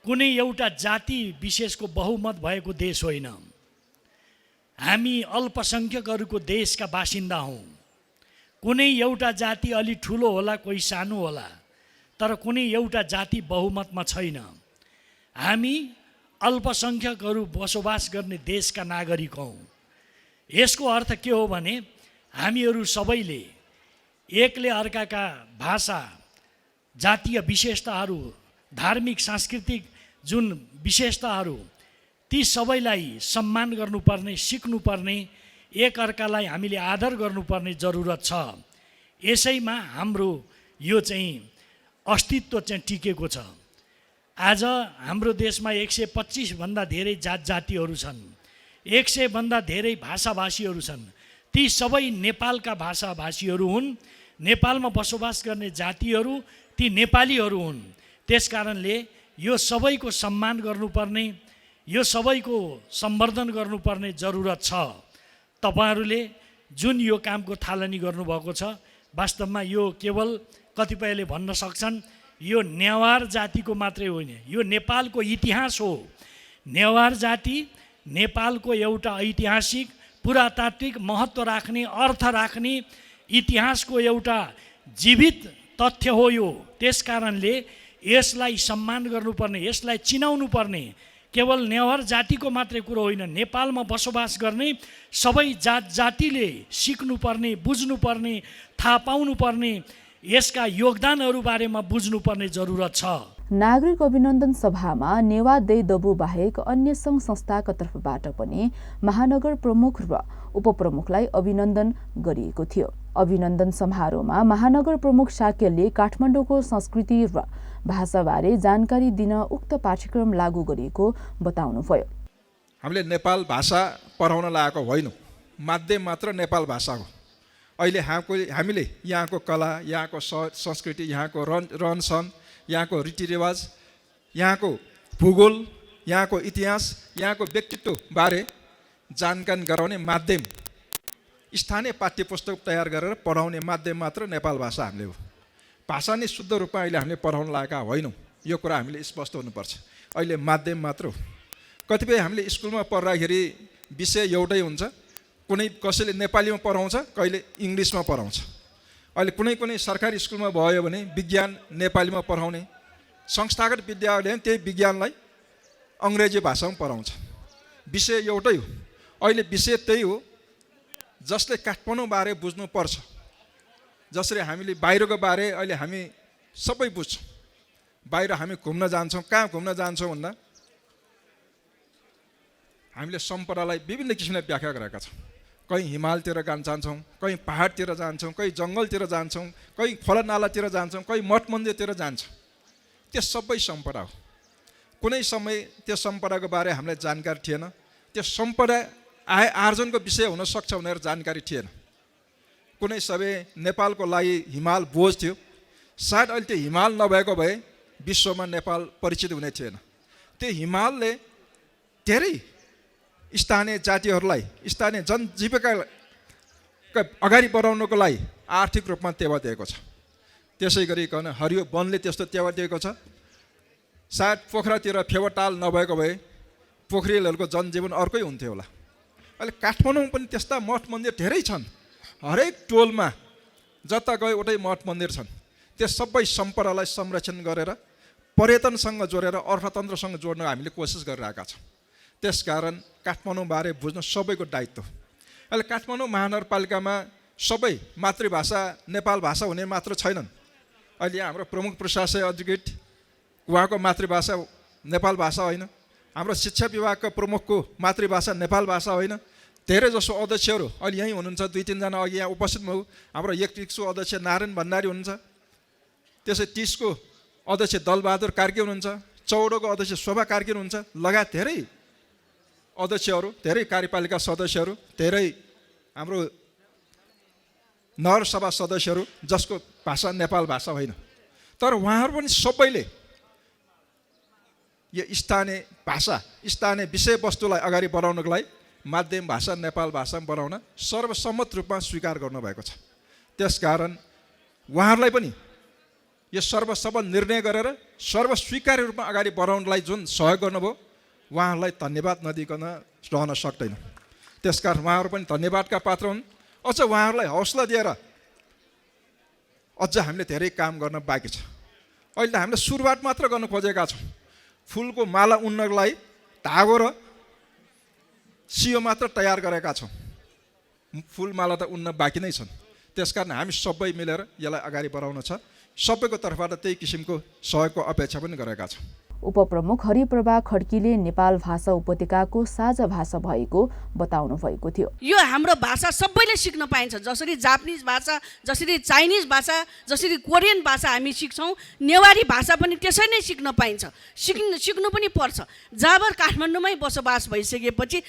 कुनै एउटा जाति विशेषको बहुमत भएको देश होइन। हामी अल्पसंख्यकहरूको देशका बासिन्दा हौँ। कुनै एउटा जाति अलि ठुलो होला, कोही सानो होला, तर कुनै एउटा जाति बहुमतमा छैन। हामी अल्पसंख्यकहरू बसोबास गर्ने देशका नागरिक हौँ। यसको अर्थ के हो भने हामीहरू सबैले एकले अर्काका भाषा, जातीय विशेषताहरू, धार्मिक सांस्कृतिक जुन विशेषताहरू, ती सबैलाई सम्मान गर्नुपर्ने, सिक्नुपर्ने, एक अर्कालाई हामीले आदर गर्नुपर्ने जरुरत छ। यसैमा हाम्रो यो चाहिँ अस्तित्व चाहिँ टिकेको छ। आज हाम्रो देशमा 125 भन्दा धेरै जातिहरू छन्, 100 भन्दा धेरै भाषाभाषीहरू छन्। ती सबै नेपालका भाषाभाषीहरू हुन्। नेपालमा बसोबास गर्ने जातिहरू ती नेपालीहरू हुन्। त्यसकारणले यो सबैको सम्मान गर्नुपर्ने, यो सबैको सम्वर्धन गर्नुपर्ने जरुरत छ। तपाईहरुले जुन यो कामको थालनी गर्नुभएको छ, वास्तवमा यो केवल कतिपयले भन्न सक्छन् यो नेवार जातिको मात्रै होइन, यो नेपालको इतिहास हो। नेवार जाति नेपालको एउटा ऐतिहासिक, पुरातात्विक महत्त्व राख्ने, अर्थ राख्ने इतिहासको एउटा जीवित तथ्य हो यो। त्यसकारणले यसलाई सम्मान गर्नुपर्ने, यसलाई चिनाउनु पर्ने केवल नेवार जातिको मात्रै कुरो होइन, नेपालमा बसोबास गर्ने सबै जातिले सिक्नुपर्ने, बुझ्नुपर्ने, थाहा पाउनुपर्ने, यसका योगदानहरू बारेमा बुझ्नुपर्ने जरुरत छ। नागरिक अभिनन्दन सभामा नेवा दैदबु बाहेक अन्य सङ्घ संस्थाका तर्फबाट पनि महानगर प्रमुख र उपप्रमुखलाई अभिनन्दन गरिएको थियो। अभिनन्दन समारोहमा महानगर प्रमुख शाक्यले काठमाडौँको संस्कृति र भाषाबारे जानकारी दिन उक्त पाठ्यक्रम लागू गरिएको बताउनुभयो। हामीले नेपाल भाषा पढाउन लागेको होइनौँ, माध्यम मात्र नेपाल भाषा हो। अहिले हामीले यहाँको कला, यहाँको संस्कृति, यहाँको रहनसहन, यहाँको रीतिरिवाज, यहाँको भूगोल, यहाँको इतिहास, यहाँको व्यक्तित्व बारे जानकारी गराउने माध्यम, स्थानीय पाठ्यपुस्तक तयार गरेर पढाउने माध्यम मात्र नेपाल भाषा हामीले हो। भाषा नै शुद्ध रूपमा अहिले हामीले पढाउन लागेका होइनौँ, यो कुरा हामीले स्पष्ट हुनुपर्छ। अहिले माध्यम मात्र हो। कतिपय हामीले स्कुलमा पढ्दाखेरि विषय एउटै हुन्छ, कुनै कसैले नेपालीमा पढाउँछ, कहिले इङ्ग्लिसमा पढाउँछ। अहिले कुनै कुनै सरकारी स्कुलमा भयो भने विज्ञान नेपालीमा पढाउने, संस्थागत विद्यालय त्यही विज्ञानलाई अङ्ग्रेजी भाषामा पढाउँछ। विषय एउटै हो। अहिले विषय त्यही हो, जसले काठमाडौँ बारे बुझ्नुपर्छ। जसरी हामीले बाहिरको बारे अहिले हामी सबै बुझ्छौँ। बाहिर हामी घुम्न जान्छौँ, कहाँ घुम्न जान्छौँ भन्दा हामीले सम्पदालाई विभिन्न किसिमले व्याख्या गरेका छौँ। कहीँ हिमालतिर जान्छौँ, कहीँ पहाडतिर जान्छौँ, कहीँ जङ्गलतिर जान्छौँ, कहीँ खोलानालातिर जान्छौँ, कहीँ मठ मन्दिरतिर जान्छौँ। त्यो सबै सम्पदा हो। कुनै समय त्यो सम्पदाको बारे हामीलाई जानकारी थिएन, त्यो सम्पदा आय आर्जनको विषय हुनसक्छ भनेर जानकारी थिएन। कुनै समय नेपालको लागि हिमाल बोझ थियो, सायद अहिले त्यो हिमाल नभएको भए विश्वमा नेपाल परिचित हुने थिएन। त्यो हिमालले धेरै स्थानीय जातिहरूलाई, स्थानीय जनजीविका अगाडि बढाउनको लागि आर्थिक रूपमा टेवा दिएको छ। त्यसै गरिकन हरियो वनले त्यस्तो टेवा दिएको छ। सायद पोखरातिर फेवाताल नभएको भए पोखरेलहरूको जनजीवन अर्कै हुन्थ्यो होला। अहिले काठमाडौँ पनि त्यस्ता मठ मन्दिर धेरै छन्। हरेक टोलमा जता गए उतै मठ मन्दिर छन्। त्यो सबै सम्पदालाई संरक्षण गरेर पर्यटनसँग जोडेर अर्थतन्त्रसँग जोड्न हामीले कोसिस गरिरहेका छौँ। त्यसकारण काठमाडौँबारे बुझ्न सबैको दायित्व। अहिले काठमाडौँ महानगरपालिकामा सबै मातृभाषा नेपाल भाषा हुने मात्र छैनन्। अहिले यहाँ हाम्रो प्रमुख प्रशासक एडभोकेट उहाँको मातृभाषा नेपाल भाषा होइन। हाम्रो शिक्षा विभागका प्रमुखको मातृभाषा नेपाल भाषा होइन। धेरै जसो अध्यक्षहरू अहिले यहीँ हुनुहुन्छ, 2-3 जना अघि यहाँ उपस्थित भयो। हाम्रो एकटिक्सको अध्यक्ष नारायण भण्डारी हुनुहुन्छ, त्यसै 30 को अध्यक्ष दलबहादुर कार्की हुनुहुन्छ, 14 को अध्यक्ष शोभा कार्की हुनुहुन्छ, लगायत धेरै अध्यक्षहरू, धेरै कार्यपालिका सदस्यहरू, धेरै हाम्रो नगरसभा सदस्यहरू जसको भाषा नेपाल भाषा होइन। तर उहाँहरू पनि सबैले यो स्थानीय भाषा, स्थानीय विषयवस्तुलाई अगाडि बढाउनको लागि माध्यम भाषा नेपाल भाषामा बनाउन सर्वसम्मत रूपमा स्वीकार गर्नुभएको छ। त्यसकारण उहाँहरूलाई पनि यो सर्वसम्मत निर्णय गरेर सर्वस्वीकार्य रूपमा अगाडि बढाउनलाई जुन सहयोग गर्नुभयो, उहाँहरूलाई धन्यवाद नदिकन रहन सक्दैन। त्यसकारण उहाँहरू पनि धन्यवादका पात्र हुन्। अझ उहाँहरूलाई हौसला दिएर अझ हामीले धेरै काम गर्न बाँकी छ। अहिले त हामीले सुरुवात मात्र गर्न खोजेका छौँ। फुलको माला उन्नको लागि धागो र सियो मात्र तयार गरेका छौँ। फुलमाला त उन्न बाँकी नै छन्। त्यसकारण हामी सबै मिलेर यसलाई अगाडि बढाउन छ। सबैको तर्फबाट त्यही किसिमको सहयोगको अपेक्षा पनि गरेका छौँ। उपप्रमुख हरिप्रभा खड्कीले नेपाल भाषा उपत्यकाको साझा भाषा भएको बताउनु भएको थियो। यो हाम्रो भाषा सबैले सिक्न पाइन्छ। जसरी जापानिज भाषा, जसरी चाइनिज भाषा, जसरी कोरियन भाषा हामी सिक्छौँ, नेवारी भाषा पनि त्यसै नै सिक्न पाइन्छ। सिक्नु पनि पर्छ। जब काठमाडौँमै बसोबास भइसकेपछि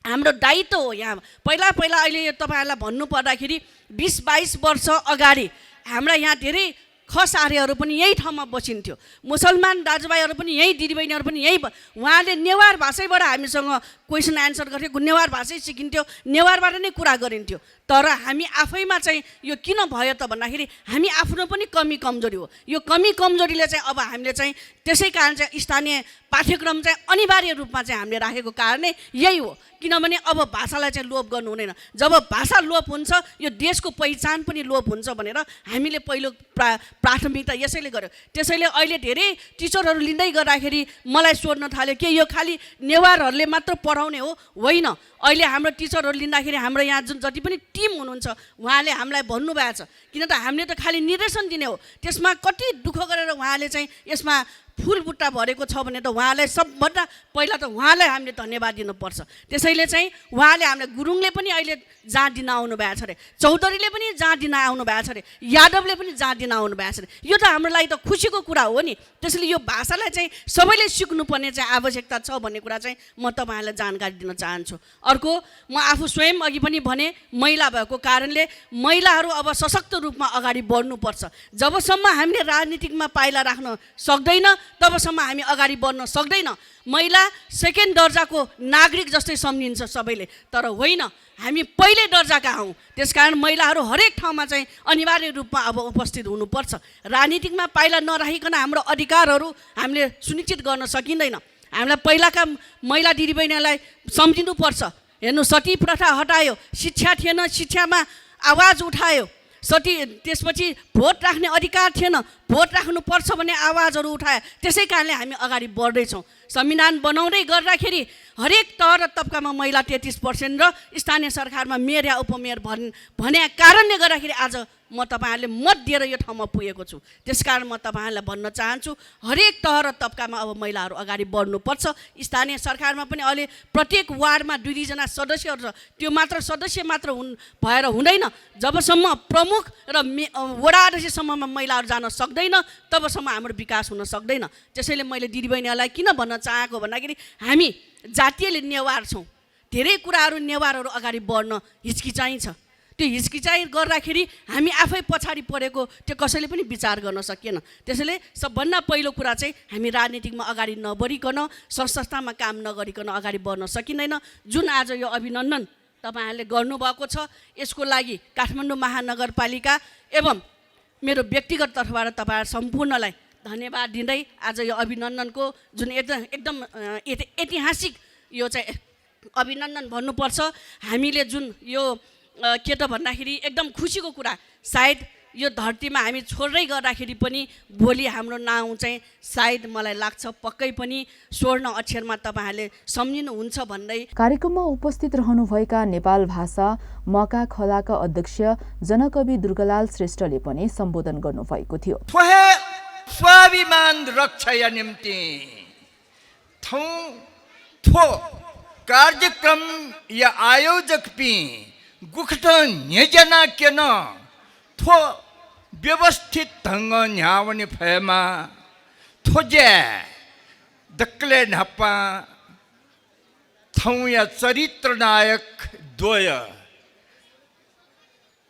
हाम्रो दायित्व हो। यहाँ पहिला अहिले तपाईँहरूलाई भन्नु पर्दाखेरि 20-22 वर्ष अगाडि हाम्रा यहाँ धेरै खस आर्यहरू पनि यही ठाउँमा बसिन्थ्यो। मुसलमान दाजुभाइहरू पनि यही, दिदीबहिनीहरू पनि यही। उहाँले नेवार भाषैबाट हामीसँग क्वेसन एन्सर गर्थ्यो, नेवार भाषै सिकिन्थ्यो, नेवारबाट नै कुरा गरिन्थ्यो। तर हामी आफैमा चाहिँ यो किन भयो त भन्दाखेरि हामी आफ्नो पनि कमी कमजोरी हो। यो कमी कमजोरीले चाहिँ अब हामीले चाहिँ त्यसै कारण चाहिँ स्थानीय पाठ्यक्रम चाहिँ अनिवार्य रूपमा चाहिँ हामीले राखेको कारण नै यही हो। किनभने अब भाषालाई चाहिँ लोप गर्नु हुँदैन। जब भाषा लोप हुन्छ यो देशको पहिचान पनि लोप हुन्छ भनेर हामीले पहिलो प्राथमिकता यसैले गर्यो। त्यसैले अहिले धेरै टिचरहरू लिँदै गर्दाखेरि मलाई सोध्न थाल्यो के यो खालि नेवारहरूले मात्र पढाउने हो? होइन। अहिले हाम्रो टिचरहरू लिँदाखेरि हाम्रो यहाँ जुन जति पनि टिम हुनुहुन्छ उहाँले हामीलाई भन्नुभएको छ, किन त हामीले त खालि निर्देशन दिने हो। त्यसमा कति दुःख गरेर उहाँले चाहिँ यसमा फुलबुट्टा भरेको छ भने त उहाँलाई सबभन्दा पहिला त उहाँलाई हामीले धन्यवाद दिनुपर्छ। त्यसैले चाहिँ उहाँले हामीलाई गुरुङले पनि अहिले जहाँ दिन आउनु भएको छ अरे, चौधरीले पनि जहाँ दिन आउनु भएको छ अरे, यादवले पनि जहाँ दिन आउनु भएको छ अरे। यो त हाम्रो लागि त खुसीको कुरा हो नि। त्यसैले यो भाषालाई चाहिँ सबैले सिक्नुपर्ने चाहिँ आवश्यकता छ भन्ने कुरा चाहिँ म तपाईँहरूलाई जानकारी दिन चाहन्छु। अर्को, म आफू स्वयं अघि पनि भने महिला भएको कारणले महिलाहरू अब सशक्त रूपमा अगाडि बढ्नुपर्छ। जबसम्म हामीले राजनीतिकमा पाइला राख्न सक्दैन तबसम्म हामी अगाडि बढ्न सक्दैन। महिला सेकेन्ड दर्जाको नागरिक जस्तै सम्झिन्छ सबैले, तर होइन, हामी पहिलो दर्जाका हौँ। त्यसकारण महिलाहरू हरेक ठाउँमा चाहिँ अनिवार्य रूपमा अब उपस्थित हुनुपर्छ। राजनीतिकमा पाइला नराखिकन हाम्रो अधिकारहरू हामीले सुनिश्चित गर्न सकिँदैन। हामीलाई पहिलाका महिला दिदीबहिनीलाई सम्झिनुपर्छ। हेर्नु, सती प्रथा हटायो, शिक्षा थिएन, शिक्षामा आवाज उठायो, त्यसपछि भोट राख्ने अधिकार थिएन, भोट राख्नुपर्छ भन्ने आवाजहरू उठायो। त्यसै कारणले हामी अगाडि बढ्दैछौँ। संविधान बनाउँदै गर्दाखेरि हरेक तह र तबकामा महिला 33% र स्थानीय सरकारमा मेयर या उपमेयर भने कारणले गर्दाखेरि आज म तपाईँहरूले मत दिएर यो ठाउँमा पुगेको छु। त्यसकारण म तपाईँहरूलाई भन्न चाहन्छु, हरेक तह र तबकामा अब महिलाहरू अगाडि बढ्नुपर्छ। स्थानीय सरकारमा पनि अहिले प्रत्येक वार्डमा 2-2 जना सदस्यहरू छ। त्यो मात्र सदस्य मात्र भएर हुँदैन। जबसम्म प्रमुख र वडा अध्यक्षसम्ममा महिलाहरू जान सक्दैन तबसम्म हाम्रो विकास हुन सक्दैन। त्यसैले मैले दिदीबहिनीहरूलाई किन भन्न चाहेको भन्दाखेरि हामी जातीयले नेवार छौँ। धेरै कुराहरू नेवारहरू अगाडि बढ्न हिचकिचाइन्छ। त्यो हिचकिचाइ गर्दाखेरि हामी आफै पछाडि परेको त्यो कसैले पनि विचार गर्न सकिएन। त्यसैले सबभन्दा पहिलो कुरा चाहिँ हामी राजनीतिकमा अगाडि नबढिकन, संस्थामा काम नगरिकन अगाडि बढ्न सकिँदैन। जुन आज यो अभिनन्दन तपाईँहरूले गर्नुभएको छ, यसको लागि काठमाडौँ महानगरपालिका एवं मेरो व्यक्तिगत तर्फबाट तपाईँहरू सम्पूर्णलाई धन्यवाद दिँदै आज यो अभिनन्दनको जुन एकदम ऐतिहासिक यो चाहिँ अभिनन्दन भन्नुपर्छ। हामीले जुन यो के त भन्दाखेरि एकदम खुसीको कुरा, सायद यो धरतीमा हामी छोड्दै गर्दाखेरि पनि भोलि हाम्रो नाउँ चाहिँ सायद मलाई लाग्छ पक्कै पनि स्वर्ण अक्षरमा तपाईँहरूले सम्झिनुहुन्छ भन्दै। कार्यक्रममा उपस्थित रहनुभएका नेपाल भाषा मका खलाका अध्यक्ष जनकवि दुर्गालाल श्रेष्ठले पनि सम्बोधन गर्नुभएको थियो। स्वाभिमान रक्षाया निम्ति थो कार्यक्रम या आयोजक पी गुख्त नेजना केन थो व्यवस्थित ढंग न्यावने फैमा थोजे दक्ले नपा थौ या चरित्र नायक द्वय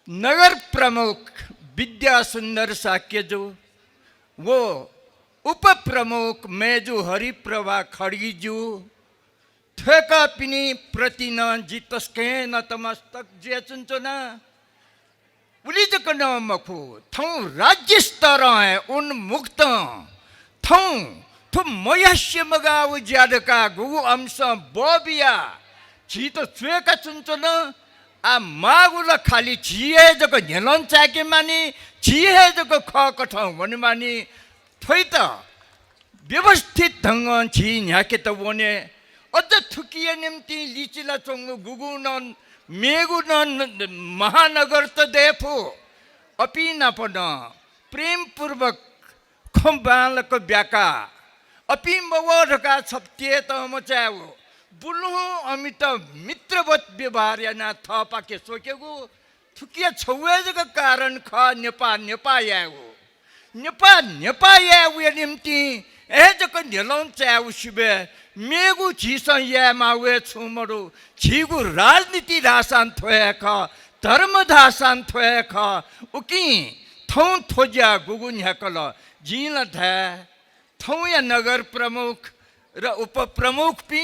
नगर प्रमुख विद्या सुंदर साक्यजू वो उप प्रमुख मेजू हरिप्रभा खड़गीजू ठेका पिनी प्रतिन जितस्के न तमस्तक जे चुनचुना पुलिस का नाम मखू थौ राज्य स्तर है उन्मुक्त थौ थु मयस्य मगाव ज्यादका गुगु अंश बोबिया जी तो स्वेका चुनचुना आ मागुला खाली जिए जको नेलन चाके मानी जिए जको ख कठौ भने मानी थैत व्यवस्थित ढंग छि न्याके त वने अझ थुकिए निम्ति लिचिला चोंगु गुगु नन मेगु नन महानगर त देफु अपि नपन प्रेम पूर्वक खम्बालक ब्याका अपि मवरका छप्तिए त मचाउ बुलु अमित मित्रवत व्यवहार याना थपा के सोकेगु थुकिया छौएजका कारण ख नेपा याउ या निम्ति एजको नेलौं चाउ शिबे मेगु झिसन या मावे छुमरु झिगु राजनीति रासान थोया ख धर्म धासान थोया ख उकी थौ थोज्या गुगु न्याकल जिन धा थौ या नगर प्रमुख र उप प्रमुख पि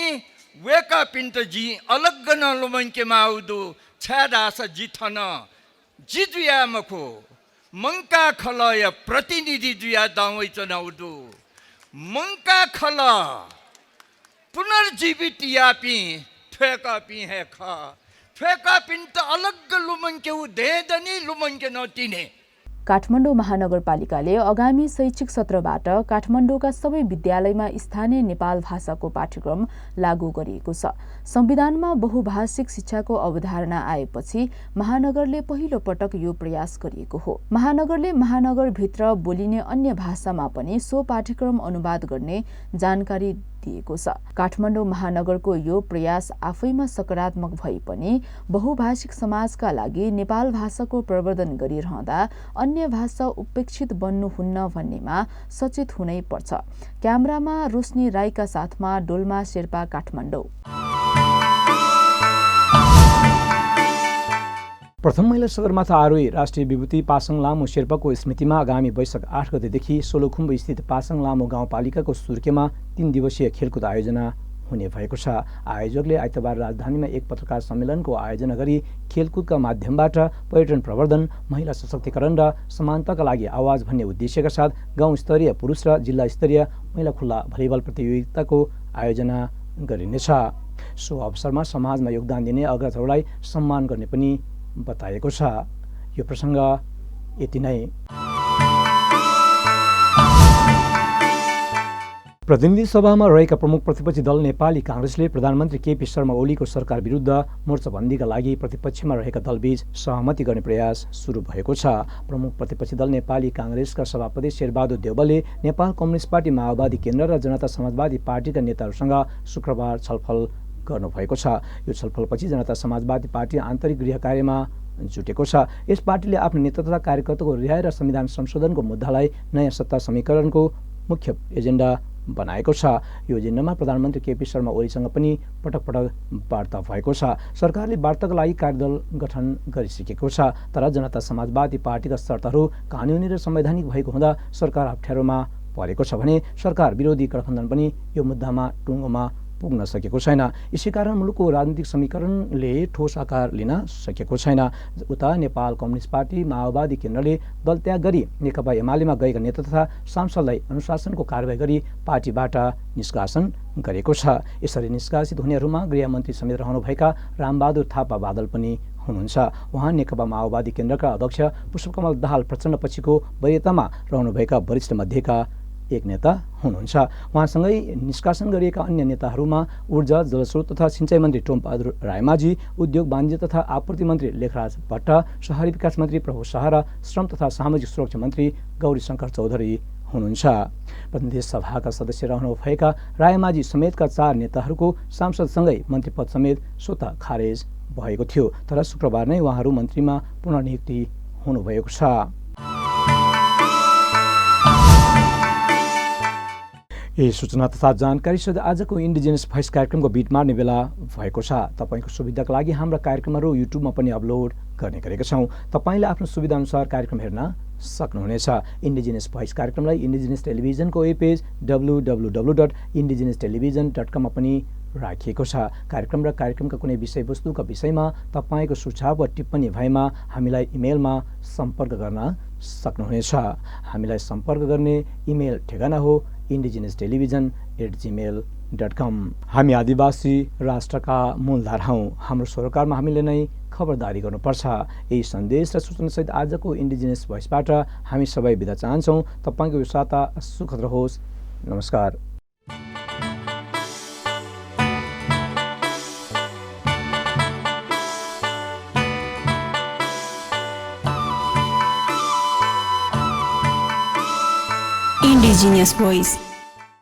वेका पिन्ट जी अलग न लुमंके माउदु छादास जिथन जिजुया मखो मंका खल या प्रतिनिधि जुया दावै चनाउदु मंका खल पुनर्जीवित यापी ठेका पी है खा ठेका पिन त अलग लुमंके उ देदनी लुमंके नतिने। काठमाडौँ महानगरपालिकाले आगामी शैक्षिक सत्रबाट काठमाडौँका सबै विद्यालयमा स्थानीय नेपाल भाषाको पाठ्यक्रम लागू गरिएको छ। संविधानमा बहुभाषिक शिक्षाको अवधारणा आएपछि महानगरले पहिलो पटक यो प्रयास गरिएको हो। महानगरले महानगरभित्र बोलिने अन्य भाषामा पनि सो पाठ्यक्रम अनुवाद गर्ने जानकारी दिएको छ। काठमाडौँ महानगरको यो प्रयास आफैमा सकारात्मक भए पनि बहुभाषिक समाजका लागि नेपाल भाषाको प्रवर्धन गरिरहँदा अन्य भाषा उपेक्षित बन्नुहुन्न भन्नेमा सचेत हुनै पर्छ। क्यामेरामा रोशनी राईका साथमा डोल्मा शेर्पा, काठमाडौँ। प्रथम महिला सगरमाथा आरोही राष्ट्रिय विभूति पासाङ लामो शेर्पाको स्मृतिमा आगामी वैशाख 8 गतेदेखि सोलुखुम्बु स्थित पासाङ लामो गाउँपालिकाको सुर्खेमा 3 दिवसीय खेलकुद आयोजना हुने भएको छ। आयोजकले आइतबार राजधानीमा एक पत्रकार सम्मेलनको आयोजना गरी खेलकुदका माध्यमबाट पर्यटन प्रवर्धन, महिला सशक्तिकरण र समानताका लागि आवाज भन्ने उद्देश्यका साथ गाउँ स्तरीय पुरुष र जिल्ला स्तरीय महिला खुल्ला भलिबल प्रतियोगिताको आयोजना गरिनेछ। सो अवसरमा समाजमा योगदान दिने अग्रजहरूलाई सम्मान गर्ने पनि बताएको छ। यो प्रसङ्ग यति नै। प्रतिनिधि सभामा रहेका प्रमुख प्रतिपक्षी दल नेपाली काङ्ग्रेसले प्रधानमन्त्री केपी शर्मा ओलीको सरकार विरुद्ध मोर्चाबन्दीका लागि प्रतिपक्षमा रहेका दलबीच सहमति गर्ने प्रयास सुरु भएको छ। प्रमुख प्रतिपक्षी दल नेपाली काङ्ग्रेसका सभापति शेरबहादुर देउवाले नेपाल कम्युनिस्ट पार्टी, माओवादी केन्द्र र जनता समाजवादी पार्टीका नेताहरूसँग शुक्रबार छलफल गर्नुभएको छ। यो छलफलपछि जनता समाजवादी पार्टी आन्तरिक गृह कार्यमा जुटेको छ। यस पार्टीले आफ्नो नेता तथा कार्यकर्ताको रिहाई र संविधान संशोधनको मुद्दालाई नयाँ सत्ता समीकरणको मुख्य एजेन्डा बनाएको छ। यो एजेन्डामा प्रधानमन्त्री केपी शर्मा ओलीसँग पनि पटक पटक वार्ता भएको छ। सरकारले वार्ताका लागि कार्यदल गठन गरिसकेको छ, तर जनता समाजवादी पार्टीका शर्तहरू कानुनी र संवैधानिक भएको हुँदा सरकार अप्ठ्यारोमा परेको छ भने सरकार विरोधी गठबन्धन पनि यो मुद्दामा टुङ्गोमा पुग्न सकेको छैन। यसै कारण मुलुकको राजनीतिक समीकरणले ठोस आकार लिन सकेको छैन। उता नेपाल कम्युनिस्ट पार्टी, माओवादी केन्द्रले दल त्याग गरी नेकपा एमालेमा गएका नेता तथा सांसदलाई अनुशासनको कारबाही गरी पार्टीबाट निष्कासन गरेको छ। यसरी निष्कासित हुनेहरूमा गृहमन्त्री समेत रहनुभएका रामबहादुर थापा बादल पनि हुनुहुन्छ। उहाँ नेकपा माओवादी केन्द्रका अध्यक्ष पुष्पकमल दाहाल प्रचण्डपछिको वरियतामा रहनुभएका वरिष्ठ मध्येका एक नेता हुनुहुन्छ। उहाँसँगै निष्कासन गरिएका अन्य नेताहरूमा ऊर्जा, जलस्रोत तथा सिँचाइ मन्त्री टोमबहादुर रायमाझी, उद्योग वाणिज्य तथा आपूर्ति मन्त्री लेखराज भट्ट, शहरी विकास मन्त्री प्रभु शाह र श्रम तथा सामाजिक सुरक्षा मन्त्री गौरीशङ्कर चौधरी हुनुहुन्छ। प्रतिनिधि सभाका सदस्य रहनुभएका रायमाझी समेतका 4 नेताहरूको सांसदसँगै मन्त्रीपद समेत स्वतः खारेज भएको थियो, तर शुक्रबार नै उहाँहरू मन्त्रीमा पुनर्नियुक्ति हुनुभएको छ। यही सूचना तथा जानकारी सहित आजको इन्डिजिनस भोइस कार्यक्रमको बिट मार्ने बेला भएको छ। तपाईँको सुविधाका लागि हाम्रा कार्यक्रमहरू युट्युबमा पनि अपलोड गर्ने गरेका छौँ। तपाईँले आफ्नो सुविधाअनुसार कार्यक्रम हेर्न सक्नुहुनेछ। इन्डिजिनस भोइस कार्यक्रमलाई इन्डिजिनस टेलिभिजनको वेब पेज www.indigenoustelevision.com मा पनि राखिएको छ। कार्यक्रम र कार्यक्रमका कुनै विषयवस्तुका विषयमा तपाईँको सुझाव वा टिप्पणी भएमा हामीलाई इमेलमा सम्पर्क गर्न सक्नुहुनेछ। हामीलाई सम्पर्क गर्ने इमेल ठेगाना हो indigenoustelevision@gmail.com। हामी आदिवासी राष्ट्रका मूलधार हौँ। हाम्रो सरोकारमा हामीले नै खबरदारी गर्नुपर्छ। यही सन्देश र सूचनासहित आजको इन्डिजिनस भोइसबाट हामी सबै बिदा चाहन्छौँ। तपाईँको यो साता सुखद रहोस्। नमस्कार। Indigenous Voice.